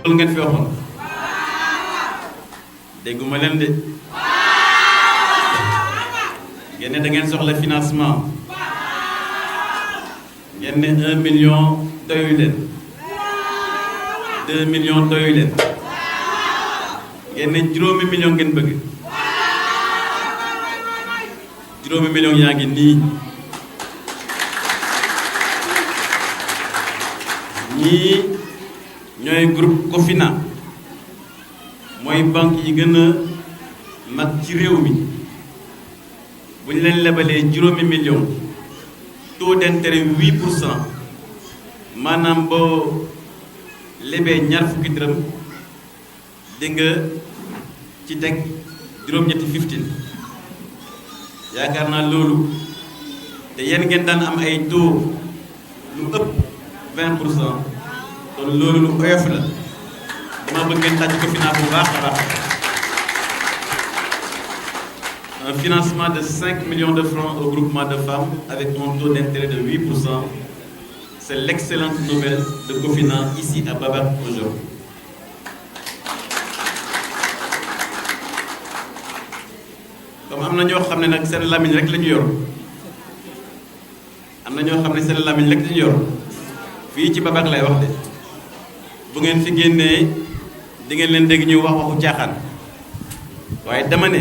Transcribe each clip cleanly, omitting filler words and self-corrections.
loolu ngeen fi waxoon dégguma leen de ngeen ne da ngeen soxla financement ngeen ne 1 million doyu leen 2 millions doyu leen ngeen ne juróomi million ngeen bëgg juróomi million yaa ngi nii ñii ñooy groupe Cofina mooy banque yi gën a mag ci réew mi bu ñu leen lebalee juróomi million taux d'intérêt 8% maanaam boo lebee ñaar fukki dërëm di nga ci teg juróom-ñetti 15 yaakaar naa loolu te yéen ngeen daan am ay taux lu ëpp 20% kon loolu lu oyof la dama bëgg ngeen tàcc Cofina bu baax a baax. Un financement de 5 millions de francs au groupement de femmes avec un taux d'intérêt de 8%. C'est l'excellente nouvelle de Cofina ici à Babac aujourd'hui. Comme am na ñoo xam ne nag seen lamiñ rek la ñu yor am na ñoo xam ne seen lamiñ rek la ñu yor fii ci Babac lay wax de bu ngeen fi génnee di ngeen leen dégg ñuy wax waxu caaxaan waaye dama ne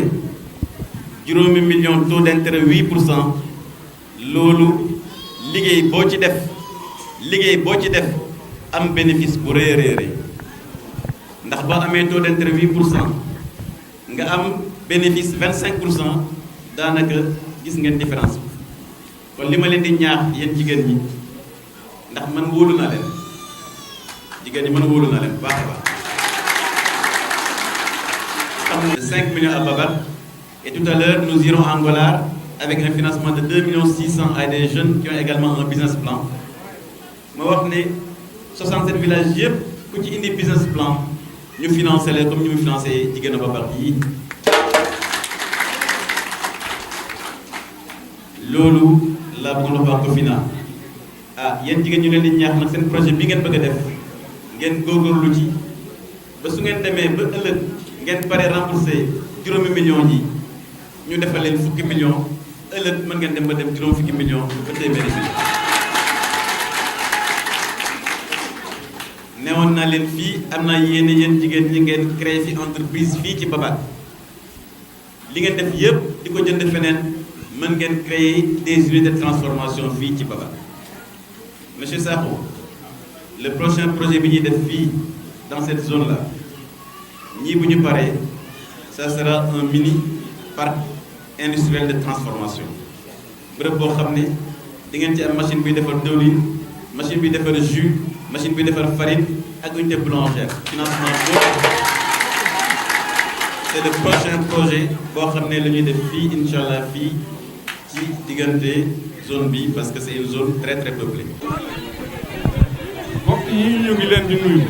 juróomi million taux d'intérêt 8% loolu liggéey boo ci def am bénéfice bu rëy a rëy ndax boo amee taux d'intérêt 8% nga am bénéfice 25% daanaka gis ngeen différence bi kon li ma leen di ñaax yéen jigéen ñi ndax man wóolu naa leen jigéen ñi man wóolu naa leen bu baax a baax. xam nga 5 millions à Babac. Et tout à l'heure, nous irons à Angola avec un financement de 2,6 millions à des jeunes qui ont également un business plan. Je vais 67 villages, ku ci indi business plan, nous finançons les comme nous finançons les gens de Babac. Lolu la bëgg wax Cofina ah yéen jigéen ñu leen di ñaax nag seen projet bi ngeen bëgg a def ngeen góorgóorlu ci ba su ngeen demee ba ëllëg ngeen pare rembourser juróomi millions yi. ñu defal leen fukki million ëllëg mën ngeen dem ba dem juróom fukki million ba téeméeri million newoon naa leen fii am naa yéen jigéen ñi ngeen créé fi entreprise fii ci Babac li ngeen def yëpp di ko jënd feneen mën ngeen créer des unités de transformation fii ci Babac. Monsieur Sakho le prochain projet bi ñuy def fii dans cette zone là ñii bu ñu paree ça sera un mini parc industriel de transformation bërëb boo xam ne di ngeen ci am machine buy defar diwlin machine buy defar jus machine buy defar farine ak unité boulangère financement boobu c'est le prochain projet boo xam ne la ñuy def fii incha allah fii ci diggante zone bi parce que c'est une zone très très peuplée. mbokk yi ñu ngi leen di nuyu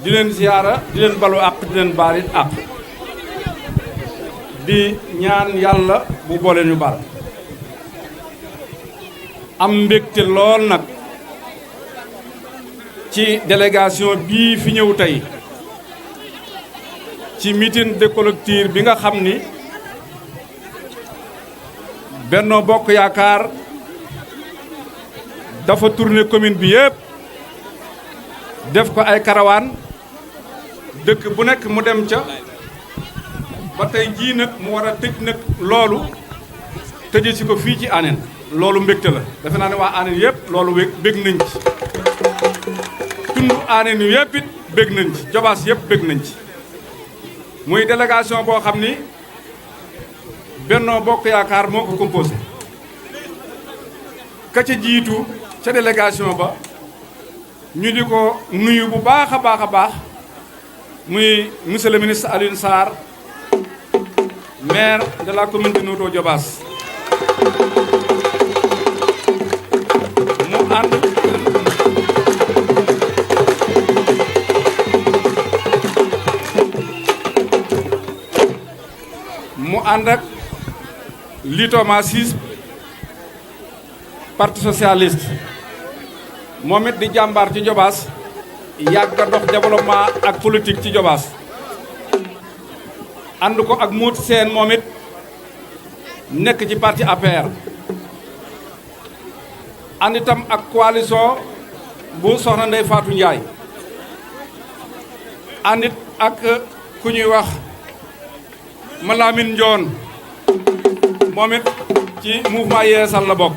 di leen ziyaara di leen balu àq di leen baalit àq di ñaan yàlla bu boole ñu bal am mbégte lool nag ci délégation bii fi ñëw tey ci meeting de clôture bi nga xam ni Benno Bokk Yaakaar dafa tourner commune bi yépp def ko ay karawaan dëkk bu nekk mu dem ca ba tey jii nag mu war a tëj nag loolu tëje si ko fii ci Anéne loolu mbégte la defe naa ne waa Anéne yëpp loolu bég nañ ci tundu Anéne yu yëpp it bég nañ ci Jobaas yëpp bég nañ ci muy délégation boo xam ni Benno Bokk Yaakaar moo ko composé ka ca jiitu ca délégation ba ñu di ko nuyu bu baax a baax muy monsieur le ministre Alioune Sarr maire de la commune de Notto Diobass mu ànd ak Ly Thomas Ciss parti socialiste moom it di jàmbaar ci Diobass yàgg a dox développement ak politique ci Diobass ànd ko ak Mout Sène moom it nekk ci parti APR ànd itam ak coalition bu soxna Ndeye Fatou Ndiaye àndit ak ku ñuy wax Malamine Ndione moom it ci mouvement Yeesal la bokk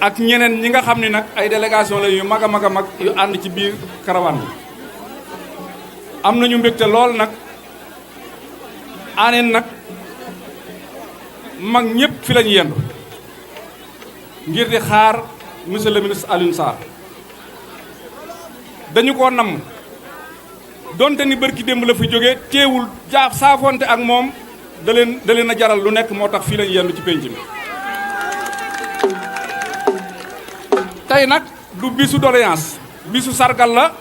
ak ñeneen ñi nga xam ni nag ay délégation la yu mag a mag a mag yu ànd ci biir caravane bi am nañu mbégte lool nag aaneen nag mag ñëpp fi lañu yendu ngir di xaar monsieur le ministre Alioune Sarr dañu ko namm donte ni bërki démb la fi jóge teewul saafonte ak moom da leen a jaral lu nekk moo tax fii lañu yendu ci pénc mi tey nag du bisu doléance bisu sargal la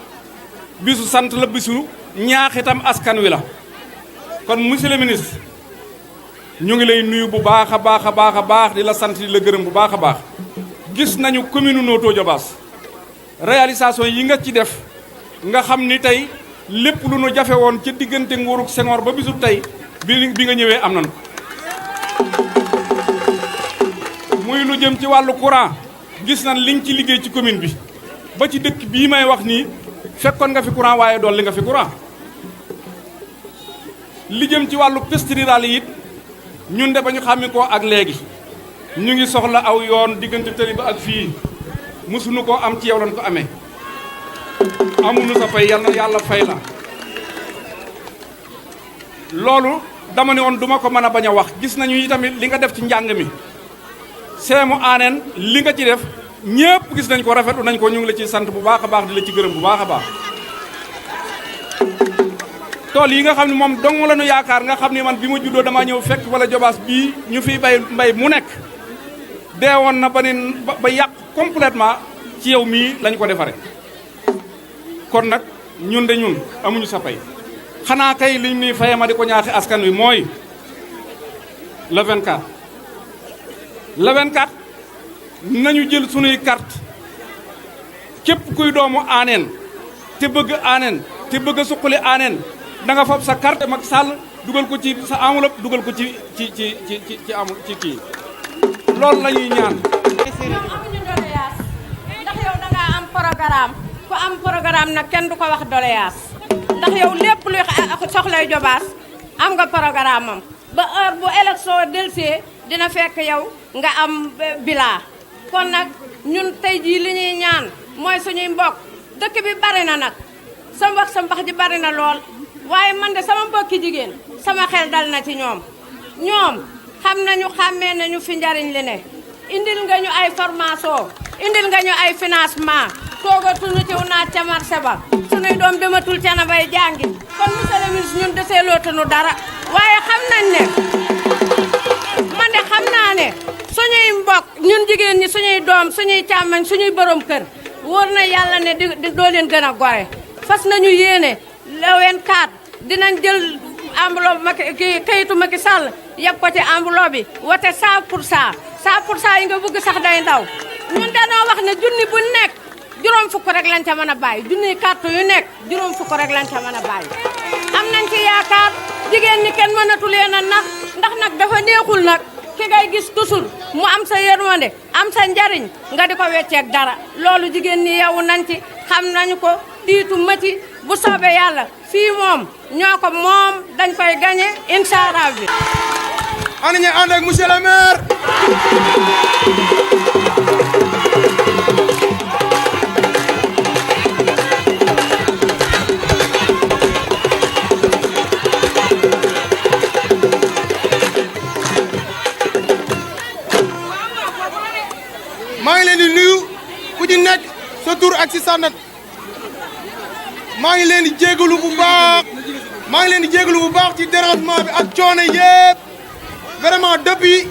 bisu sant la bisu ñaax itam askan wi la kon monsieur le ministre ñu ngi lay nuyu bu baax a baax a baax a baax di la sant di la gërëm bu baax a baax gis nañu commune Notto Diobass réalisation yi nga ci def nga xam ni tey lépp lu nu jafe woon ca diggante nguurug Senghor ba bisu tey bi nga ñëwee am nañu muy lu jëm ci wàllu courant gis nañ liñ ci liggéey ci commune bi ba ci dëkk bii may wax nii fekkoon nga fi courant waaye dolli nga fi courant li jëm ci wàllu piste rurale yi it ñun de ba ñu xàmmi ko ak léegi ñu ngi soxla aw yoon diggante tëri ba ak fii mësuñu ko am ci yow lañ ko amee amuñu sa fay yàlla fay la loolu dama ne woon duma ko mën a bañ a wax gis nañu itamit li nga def ci njàng mi seemu aaneen li nga ci def ñëpp gis nañ ko rafetlu nañ ko ñu ngi la ci sant bu baax a baax di la ci gërëm bu baax a baax tool yi nga xam ne moom dong la ñu yaakaar nga xam ne man bi ma juddoo damaa ñëw fekk wala Diobass bii ñu fiy bay mbay mu nekk deewoon na ba yàq complètement ci yow mii lañ ko defare kon nag ñun de ñun amuñu sa pay xanaa kay liñ ni faye ma di ko ñaaxi askan wi mooy le 24 le 24 nañu jël sunuy carte képp kuy doomu aaneen te bëgg aaneen te bëgg a suqali aaneen da nga fob sa carte Macky Sall dugal ko ci sa enveloppe dugal ko ci kii loolu la ñuy ñaan. amuñu doléance ndax yow da ngaa am programme ku am programme nag kenn du ko wax doléance ndax yow lépp luy soxlay Diobass am nga programme am ba heure bu élection delsee dina fekk yow nga am bilan kon nag ñun tey jii li ñuy ñaan mooy suñuy mbokk dëkk bi bari na nag sa mbax ji bari na lool waaye man de sama mbokki jigéen sama xel dal na ci ñoom xam nañu xàmmee nañu fi njariñ li ne indil nga ñu ay formation indil nga ñu ay financement toogatuñu ci naaj ca marché ba suñuy doom dematul ca na bay jàngi kon monsieur le ministre ñun desee lootunu dara waaye xam nañ ne man de xam naa ne suñuy mbokk ñun jigéen ñi suñuy doom suñuy càmmañ suñuy borom kër wóor na yàlla ne di doo leen gën a gore fas nañu yéene le 24 dinañ jël enveloppe kayitu Macky Sall yeb ko ci enveloppe bi wote 100% yi nga bëgg sax day ndaw ñun danoo wax ne junni bu nekk juróom fukk rek lañ ca mën a bàyyi junni carte yu nekk juróom fukk rek lañ ca mën a bàyyi am nañ ci yaakaar jigéen ñi kenn mënatu leen a nax ndax nag dafa neexul nag ki ngay gis toujours mu am sa yërmande am sa njariñ nga di ko wecceeg dara loolu jigéen ñi yeewu nañ ci xam nañu ko tiitu mati bu soobee yàlla fii moom ñoo ko moom dañ koy gagné incha allah bi. ana ñu ànd ak monsieur le maire. maa ngi leen di nuyu ku ci nekk sa tur ak si santat maa ngi leen di jégalu bu baax ci dérangement bi ak coono yëpp vraiment depuis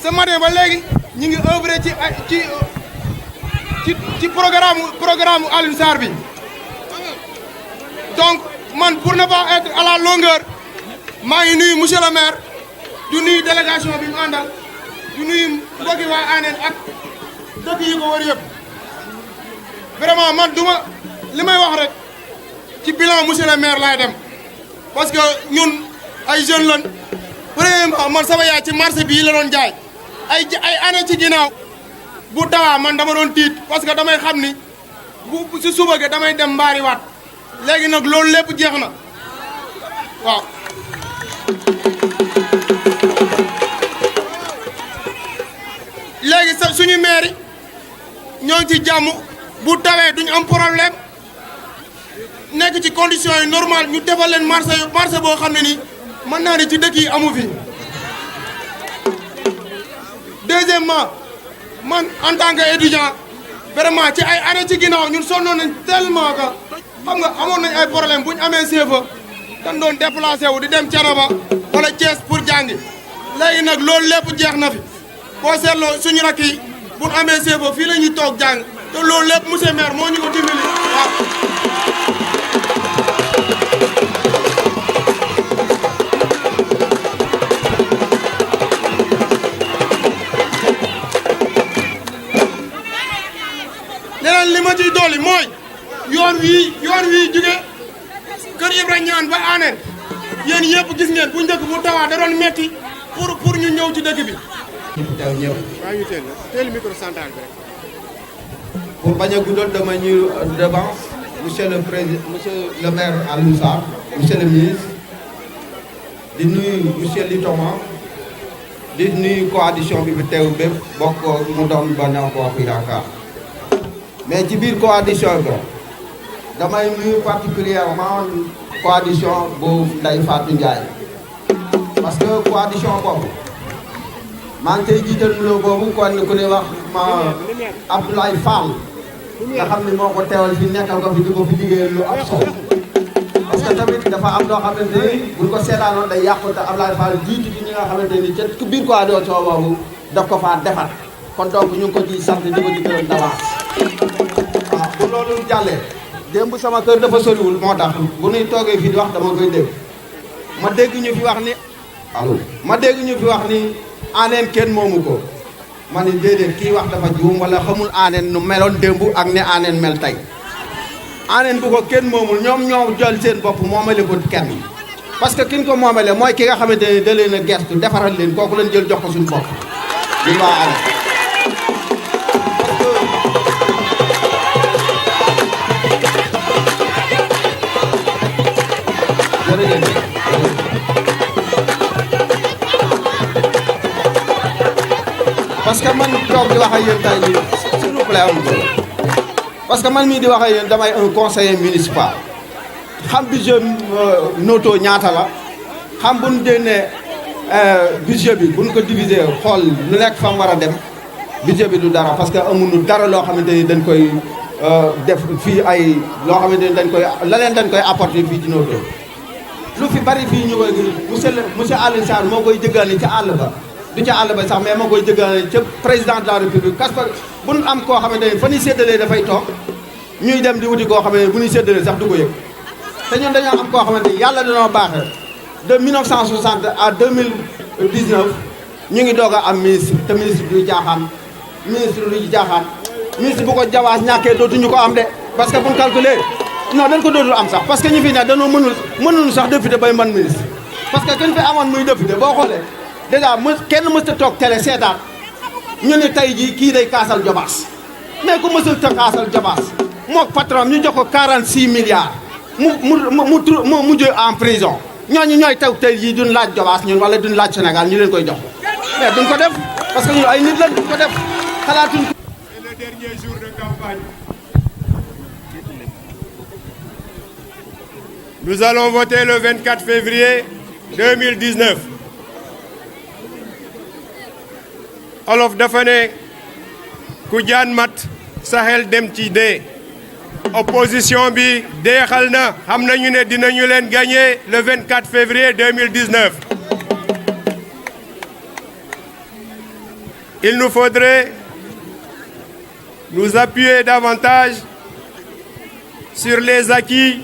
ce matin ba léegi ñu ngi œuvrer ci programme Alioune Sarr bi donc man pour ne pas être à la longueur maa ngi nuyu monsieur le maire du nuyu délégation bi mu àndal du nuyu mbokki waa Aneen ak dëkk yi ko wër yëpp vraiment man duma li may wax rek ci bilan monsieur le maire laay dem parce que ñun ay jeunes lan premièrement man sama yaay ci marché bii la doon jaay ay année ci ginnaaw bu tawaa man dama doon tiit parce que damay xam ni bu si suba ge damay dem mbaari waat léegi nag loolu lépp jeex na waaw. léegi sax suñu maire yi ñoo ngi ci jàmm bu tawee duñu am problème nekk ci conditions yi normales ñu defal leen marché boo xam ne nii mën naa ne ci dëkk yi amu fi. deuxièmement man en tant que étudiant vraiment ci ay année ci ginnaaw ñun sonnoon nañ tellement que xam nga amoon nañ ay problème bu ñu amee CFA dañ doon déplacé wu di dem Thiénaba wala Thiès pour jàngi léegi nag loolu lépp jeex na fi boo seetloo suñu rakk yi bu ñu amee CFA fii la ñuy toog jàng te loolu lépp monsieur maire moo ñu ko dimbali waaw. leneen li ma ciy dolli mooy yoon wii jóge kër Ibra ñaan ba Aneen yéen yëpp gis ngeen bu njëkk bu tawaa da doon metti pour ñu ñëw ci dëkk bi. waaw ñu teel micro central bi rek. pour bañ a guddal dama ñu devance monsieur le président monsieur le maire Alioune Sarr monsieur le ministre di nuyu monsieur Litoma di nuyu coalition bi fi teew bépp bokk mu doon Benno Bokk Yaakaar mais ci biir coalition bi damay nuyu particulièrement coalition bu Ndeye Fatou Ndiaye parce que coalition boobu maa ngi koy jiital nuyoo boobu kon ku ne wax ma Abdoulaye Fall nga xam ne moo ko teewal fi nekkal ko fi di ko fi liggéeyal lu am solo parce que tamit dafa am loo xamante ni buñ ko seetaanoon day yàqu te Abdoulaye Fall jiitu ci ñi nga xamante ni ca biir coalition boobu daf ko faa defar kon donc ñu ngi ko ciy sant di ko ci gërëm d'avance. waaw bu loolu jàllee démb sama kër dafa soriwul moo tax bu nuy toogee fii di wax dama koy dégg ma dégg ñu fi wax ni allo ma dégg ñu fi wax ni Aneen kenn moomu ko ma ni déedéet kii wax dafa juum wala xamul Aneen nu meloon démb ak ne Aneen mel tey Aneen bu ko kenn moomul ñoom ñoo jël seen bopp moomale ko kenn parce que kin ko moomale mooy ki nga xamante ni da leen a gestu defaral leen kooku leen jël jox ko suñu bopp li waa Aneen parce que man toog di wax ak yéen tey jii s'il vous plaît am parce que man mii di wax ak yéen damay un conseiller municipal xam budget noto ñaata la xam bu ñu génnee budget bi bu ñu ko diviser xool lu nekk fa mu war a dem budget bi du dara parce que amuñu dara loo xamante ni dañ koy def fii ay loo xamante ni dañ koy dañ koy apporter fii ci noto lu fi bari fii ñu koy monsieur Alioune Sarr moo koy jëggaani ca àll ba. du ca àll ba sax mais ma koy jëggaane ca président de la république parce que bu ñu am koo xamante ne fa ñuy séddalee dafay toog ñuy dem di wuti koo xam ne bu ñuy séddalee sax du ko yëg te ñun dañoo am koo xamante ni yàlla dañoo baaxee de 1960 à 2019 ñu ngi doog a am ministre te ministre du jaaxaan ministre bu ko jawaas ñàkkee dootuñu ko am de parce que bu ñu calculer non dañ ko dootul am sax parce que ñu fi ne dañoo mënul sax député bay man ministre parce que kenn fi amoon muy député boo xoolee déjà kenn mës a toog télé seetaan ñu ne tey jii kii day kaasal Jobaas mais ku mësul ta kaasal Jobaas mook patron ñu jox ko 46 milliards mu mujj en prison ñooñu ñooy taw tey jii duñ laaj Jobaas ñun wala duñ laaj Sénégal ñu leen koy jox mais duñ ko def parce que ñun ay nit lañ duñ ko def xalaatuñ ko. Le dernier jour de campagne. Nous allons voter le 24 février 2019. Olof dafa ne ku jaan mat Sahel dem ci dee opposition bi deexal na xam nañu ne dinañu leen gagner le 24 février 2019. Il nous faudrait nous appuyer davantage sur les acquis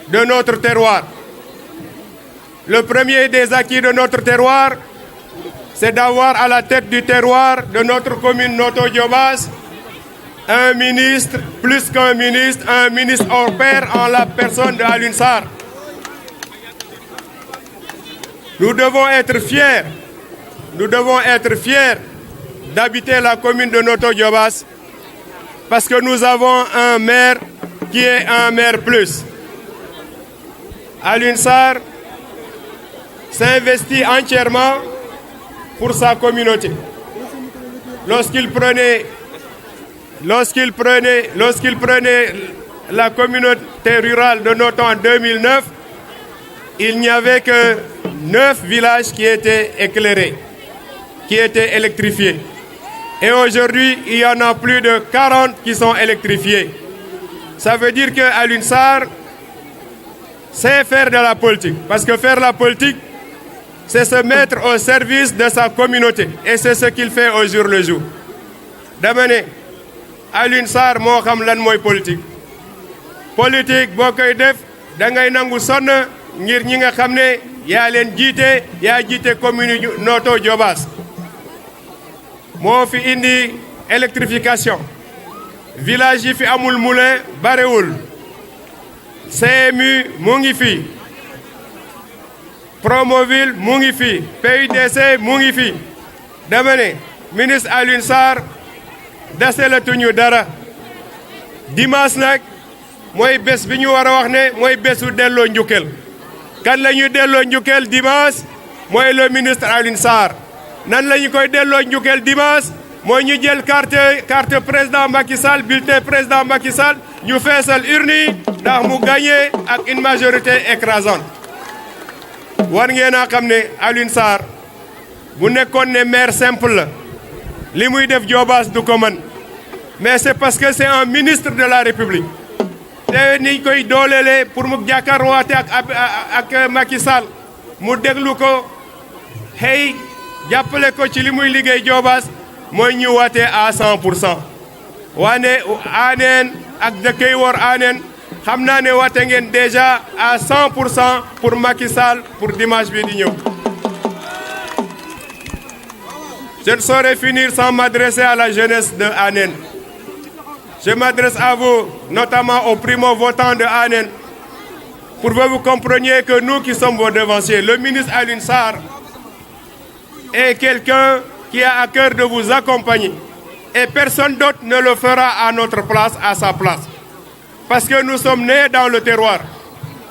de notre terroir. Le premier des acquis de notre terroir, c'est d'avoir à la tête du terroir de notre commune Notto Diobass un ministre, plus qu'un ministre, un ministre hors pair en la personne de Alioune Sarr. Nous devons être fiers d'habiter la commune de Notto Diobass parce que nous avons un maire qui est un maire plus. Alioune Sarr s'investit entièrement pour sa communauté. Lorsqu'il prenait la communauté rurale de Notto en 2009, il n'y avait que 9 villages qui étaient éclairés, qui étaient électrifiés. Et aujourd'hui, il y en a plus de 40 qui sont électrifiés. Ça veut dire que Alioune Sarr sait faire de la politique. Parce que faire la politique, c'est se mettre au service de sa communauté. Et c'est ce qu'il fait au jour le jour. Dama ne Alioune Sarr moo xam lan mooy politique. Politique boo koy def da ngay nangu sonn ngir ñi nga xam ne yaa leen jiite yaa jiite commune Notto Diobass. moo fi indi électrification. village yi fi amul moulin barewul. CMU mu ngi fi. Promoville mu ngi fi. PUDC mu ngi fi. dama ne ministre Alioune Sarr deselatuñu dara. dimanche nag mooy bés bi ñu war a wax ne mooy bésu delloo njukkal. kan la ñuy delloo njukkal dimanche mooy le ministre Alioune Sarr. nan la ñu koy delloo njukkal dimanche mooy ñu jël carte président Macky Sall bulletin président Macky Sall ñu feesal urne yi ndax mu gagné ak une majorité écrasante. war ngeen a xam ne Alioune Sarr bu nekkoon ne maire simple la li muy def Diobass du ko mën mais c'est parce que c'est un ministre de la République. te niñ koy dooleele pour mu jàkkaarloowaate ak Macky Sall mu déglu ko xëy jàppale ko ci li muy liggéey Diobass mooy ñu waate à 100%. waane Anéne ak dëkkay wor Anéne xam naa ne waate ngeen déjà à 100% pour Macky Sall pour dimanche bi di ñëw. Je ne saurais finir sans m'adresser à la jeunesse de Anéne. Je m'adresse à vous, notamment aux primo-votants de Anéne, pour que vous compreniez que nous qui sommes vos devanciers, le ministre Alioune Sarr est quelqu'un qui a à cœur de vous accompagner. Et personne d'autre ne le fera à notre place, à sa place. Parce que nous sommes nés dans le terroir.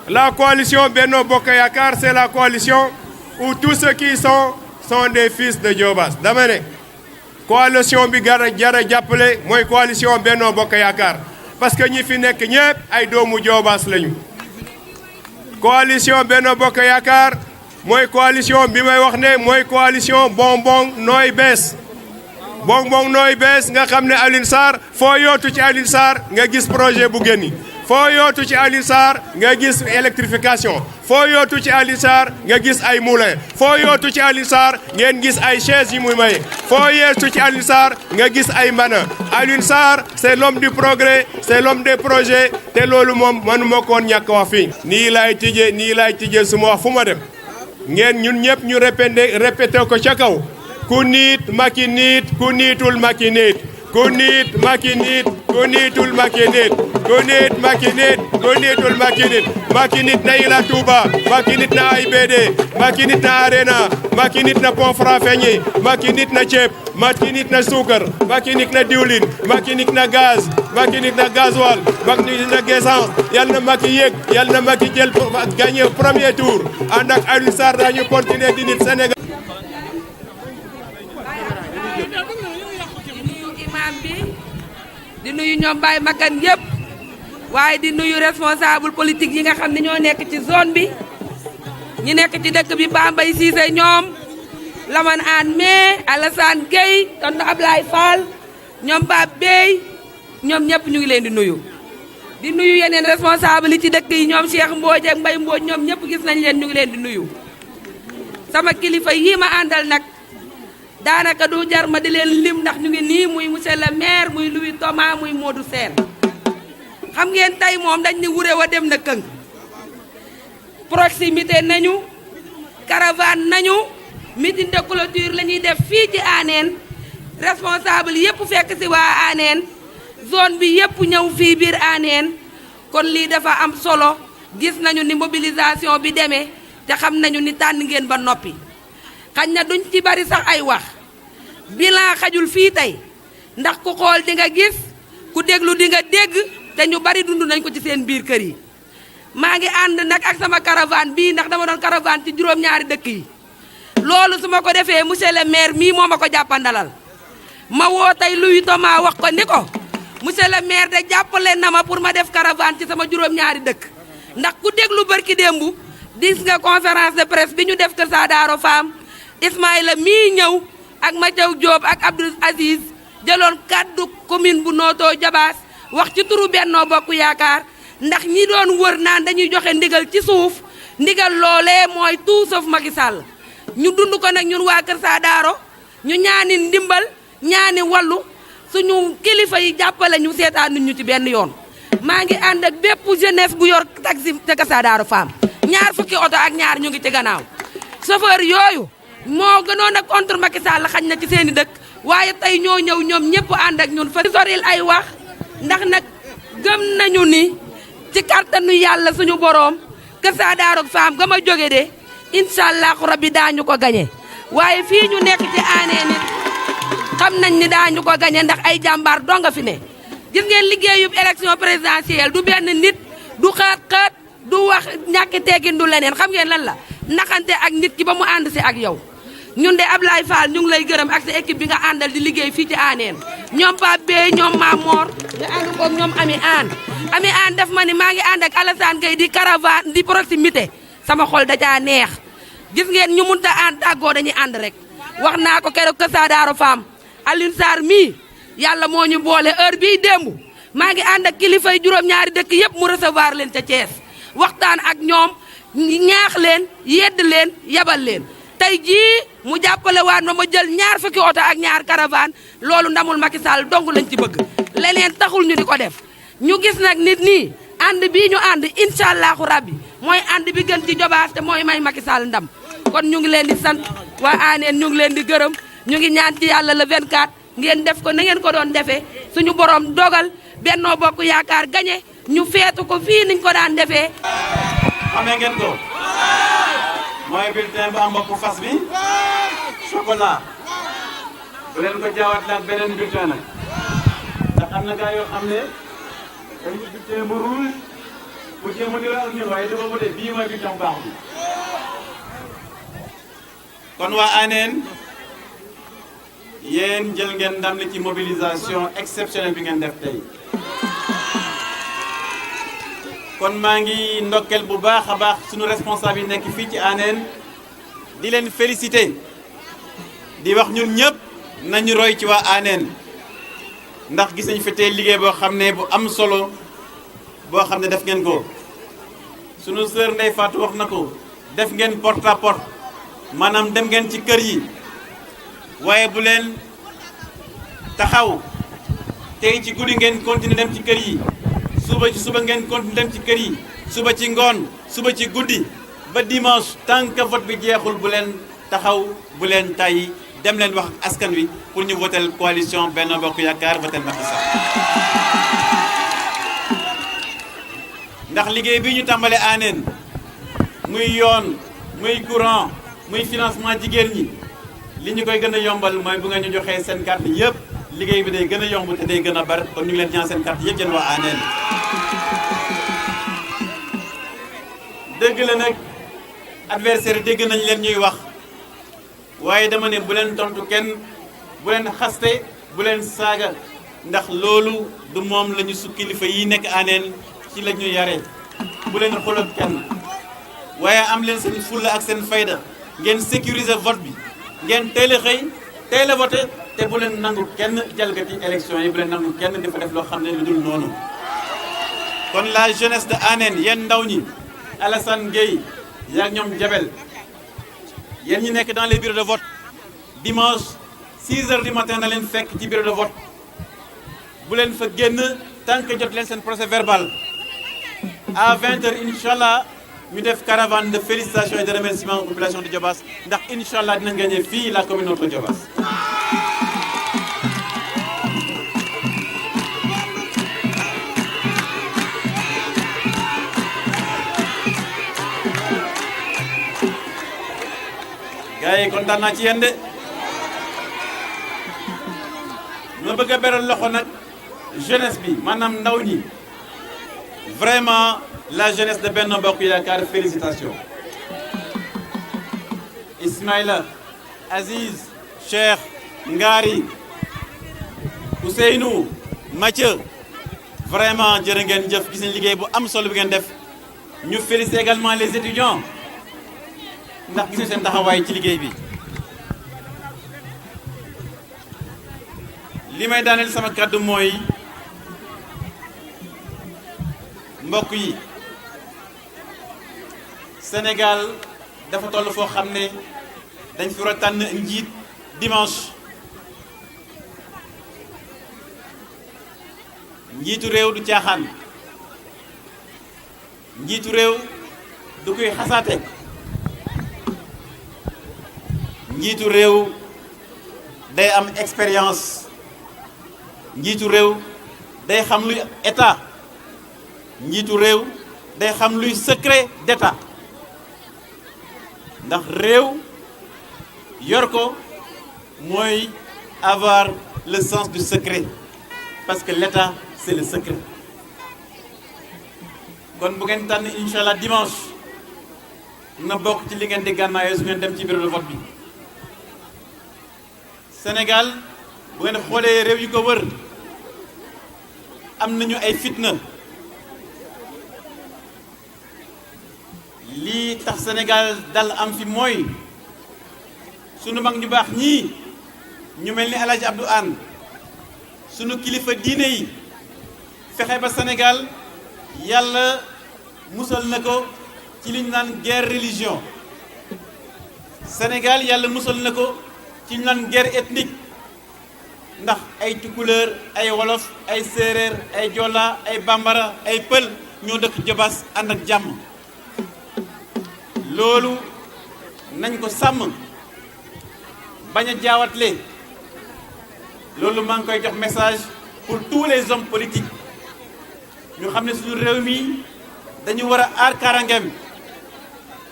La coalition Benno Bokk Yakaar, c'est la coalition où tous ceux qui sont des fils de Diobass. dama ne coalition bi jara jàppale mooy coalition Benno Bokk Yakaar parce que ñi fi nekk ñëpp ay doomu Diobass lañu. coalition Benno Bokk Yakaar mooy coalition bi may wax ne mooy coalition bonbon nooy bees. bonbon nooy bees nga xam ne Alioune Sarr foo yootu ci Alioune Sarr nga gis projet bu génni. foo yootu ci Alioune Sarr nga gis électrification. foo yootu ci Alioune Sarr nga gis ay moulin. foo yootu ci Alioune Sarr ngeen gis ay chaises yi muy maye. foo yootu ci Alioune Sarr nga gis ay mbana. Alioune Sarr c'est l'homme du progrès, c'est l'homme des projets te loolu moom manuma koon ñàkk wax fii. nii laay tijjee su ma wax fu ma dem. ngeen ñun ñëpp ñu répété ko ca kaw. ku niit Macky niit ku niitul Macky niit. ku niit Macky niit ku niitul Macky niit. ku niit Macky niit ku niitul Macky niit. Macky nit na Ila Touba, Macky nit na AIBD, Macky nit na Arena, Macky nit na Pont Farafenni, Macky nit na ceeb, Macky nit na suukar, Macky nit na diwlin, Macky nit na gaz, Macky nit na gasoil, Macky nit na essence. Yal na Macky yéeg, yal na Macky jël gagné premier tour. ànd ak Alioune Sarr dañu continuer di nit Sénégal. di nuyu ñoom Baye Makan yëpp waaye di nuyu responsable politique yi nga xam ne ñoo nekk ci zone bi ñi nekk ci dëkk bi Bambey Cissé ñoom Lamane Anne mais Alassane Gueye tonton Ablaye Fall ñoom Pape Bey ñoom ñëpp ñu ngi leen di nuyu. di nuyu yeneen responsable yi ci dëkk yi ñoom Cheikh Mbodj ak Mbaye Mbodj ñoom ñëpp gis nañ leen ñu ngi leen di nuyu. sama kilifa yii ma àndal nag daanaka du jar ma di leen lim ndax ñu ngi nii muy monsieur le maire muy Louis Thomas muy Modou Sène xam ngeen tey moom dañ ni wure wa dem na këng proximité nañu caravane nañu meeting de clôture la ñuy def fii ci Anéne responsable yëpp fekk si waa Anéne zone bi yépp ñëw fii biir Anéne kon lii dafa am solo gis nañu ni mobilisation bi demee te xam nañu ni tànn ngeen ba noppi xañ na duñ ci bari sax ay wax bilan xajul fii tey ndax ku xool di nga gis ku déglu di nga dégg te ñu bari dund nañ ko ci seen biir kër yi maa ngi ànd nag ak sama caravane bii ndax dama doon caravane ci juróom-ñaari dëkk yi loolu su ma ko defee monsieur le maire mii moo ma ko jàppandalal ma woo tey Louis Thomas wax ko ni ko monsieur le maire de jàppale na ma pour ma def caravane ci sama juróom-ñaari dëkk ndax ku déglu barki démbu gis nga conférence de presse bi ñu def Kër Saadaaro Fam Ismaïla mii ñëw ak Mathieu Diop ak Abdou Aziz jëloon kàddu commune bu Notto Diobass wax ci turu Benno Bokk Yaakaar ndax ñi doon wër naan dañuy joxe ndigal ci suuf ndigal loolee mooy tout sauf Macky Sall ñu dund ko nag ñun waa Kër Saadaaro ñu ñaani ndimbal ñaani wallu suñu kilifa yi jàppale ñu seetaan ñu ci benn yoon maa ngi ànd ak bépp jeunesse bu yor taxi te Kër Saadaaro Fam ñaar fukki oto ak ñaar ñu ngi ci gannaaw chauffeur yooyu moo gënoon a contre Macky Sall xañ na ci seeni dëkk waaye tey ñoo ñëw ñoom ñëpp ànd ak ñun fa soril ay wax ndax nag gëm nañu ni ci kàttanu yàlla suñu boroom Kër Saadaaro Fam ga ma jóge de incha allahu rabbi daañu ko gañe waaye fii ñu nekk ci Anéne nit xam nañ ni daañu ko gañe ndax ay jàmbaar donga fi ne gis ngeen liggéeyub élection présidentielle du benn nit du xaat-xaat du wax ñàkki teggin du leneen xam ngeen lan la naxante ak nit ki ba mu ànd si ak yow ñun de Ablaye Fall ñu ngi lay gërëm ak sa équipe bi nga àndal di liggéey fii ci Anéne ñoom Pape Bey ñoom Mamor nga ànd koog ñoom Ami Aan def ma ni maa ngi ànd ak Alassane Gueye di caravane di proximité sama xol da caa neex gis ngeen ñu munta ànd tàggoo dañuy ànd rek wax naa ko keroog Kër Saadaaro Fam Alioune Sarr mii yàlla moo ñu boole heure bii démb maa ngi ànd ak kilifay juróom-ñaari dëkk yëpp mu recevoir leen ca Thiès waxtaan ak ñoom ñaax leen yedd leen yabal leen tey jii mu jàppale waat ma jël ñaar fukki oto ak ñaar caravane loolu ndamul Macky Sall dong lañ ci bëgg leneen taxul ñu di ko def ñu gis nag nit nii ànd bii ñu ànd incha allahu rabbi mooy ànd bi gën ci Diobass te mooy may Macky Sall ndam kon ñu ngi leen di sant waa Anéne ñu ngi leen di gërëm ñu ngi ñaan ci yàlla le 24 ngeen def ko na ngeen ko doon defee suñu borom dogal Benno Bokk Yaakaar gañe ñu feetu ko fii niñ ko daan defee. xamee ngeen ko mooy bulletin bu am bopp fas bi chocolat bu leen ko jaawat nag beneen bulletin nag ndax am na gars yoo xam ne dañu bulletin bu rouge bu jéem a niroo ak ñun waaye dafa wute bii mooy bulletin bu baax bi kon waa Anéne yéen jël ngeen ndam li ci mobilisation exceptionnelle bi ngeen def tey kon maa ngi ndokkel bu baax a baax suñu responsable yi nekk fii ci Anéne di leen féliciter di wax ñun ñëpp nañu roy ci waa Anéne ndax gis nañu fi tey liggéey boo xam ne bu am solo boo xam ne def ngeen ko sunu sœur Ndeye Fatou wax na ko def ngeen porte à porte maanaam dem ngeen ci kër yi waaye bu leen taxaw tey ci guddi ngeen continuer dem ci kër yi suba ci suba ngeen continuer dem ci kër yi suba ci ngoon suba ci guddi ba dimanche tant que vote bi jeexul bu leen taxaw bu leen tàyyi dem leen wax ak askan wi pour ñu votel coalition Benno Bokk Yaakaar votel Macky Sall ndax liggéey bi ñu tàmbale Anéne muy yoon muy courant muy financement jigéen ñi li ñu koy gën a yombal mooy bu nga ñu joxee seen carte yëpp liggéey bi day gën a yomb te day gën a bar kon ñu ngi leen ñaan seen carte yëpp yéen waa Anéne dëgg la nag adversaire dégg nañ leen ñuy wax waaye dama ne bu leen tontu kenn bu leen xaste bu leen saaga ndax loolu du moom la ñu su kilifa yi nekk Anéne ci la ñu yare bu leen xoolal kenn waaye am leen seen fulla ak seen fayda ngeen sécuriser vote bi ngeen teel a xëy teel a voté te bu leen nangu kenn jalgati élection yi bu leen nangu kenn dafa def loo xam ne lu dul noonu kon la jeunesse de Anéne yéen ndaw ñi Alassane Gueye yaa ñoom Jabel yéen ñi nekk dans les bureaux de vote dimanche 6 heures du matin na leen fekk ci bureau de vote bu leen fa génn tant que jot leen seen procès verbal à 20 heures incha allah ñu def caravane de félicitations et de remerciements aux populations de Diobass ndax incha allah dinañ gagné fii la commune de Diobass. gars yi kontaan naa ci yéen de ma bëgg a beral loxo nag jeunesse bi maanaam ndaw ñi vraiment la jeunesse de Benno Bokk Yaakaar félicitations Ismaïla Aziz Cheikh Ngari Ousseynou Mathieu vraiment jërë ngeen jëf gis nañ liggéey bu am solo bi ngeen def ñu féliciter également les étudiants ndax gis nañ seen taxawaay ci liggéey bi li may daaneel sama kàddu mooy mbokk yi Sénégal dafa toll foo xam ne dañ fi war a tànn njiit dimanche njiitu réew du caaxaan njiitu réew du koy xasaate njiitu réew day am expérience njiitu réew day xam luy état njiitu réew day xam luy secret d'état ndax réew yor ko mooy avoir le sens du secret parce que l'état c'est le secret kon bu ngeen tànn incha allah dimanche na bokk ci li ngeen di gànnaayoo su ngeen dem ci bureau de vote bi Sénégal bu ngeen xoolee réew yi ko wër am nañu ay fitna lii tax Sénégal dal am fi mooy sunu mag ñu baax ñii ñu mel ni El Hadj Abdou Anne sunu kilifa diine yi fexe ba Sénégal yàlla musal na ko ci li ñu naan guerre religion Sénégal yàlla musal na ko ci ñu naan guerre ethnique ndax ay tukulóor ay wolof ay séeréer ay jola ay bambara ay pël ñoo dëkk Jobaas ànd ak jàmm loolu nañ ko sàmm bañ a jaawatle loolu maa ngi koy jox message pour tous les hommes politiques ñu xam ne suñu réew mi dañu war a aar kaaraangeem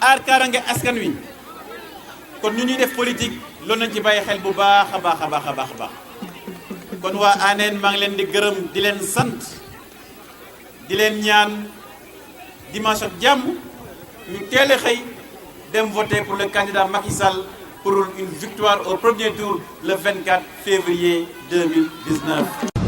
aar kaaraange askan wi kon ñu ñuy def politique loolu nañ ci bàyyi xel bu baax a baax a baax a baax a baax kon waa ANEN maa ngi leen di gërëm di leen sant di leen ñaan dimanche ak jàmm ñu teel a xëy dem voter pour le candidat Macky Sall pour une victoire au premier tour le 24 février 2019.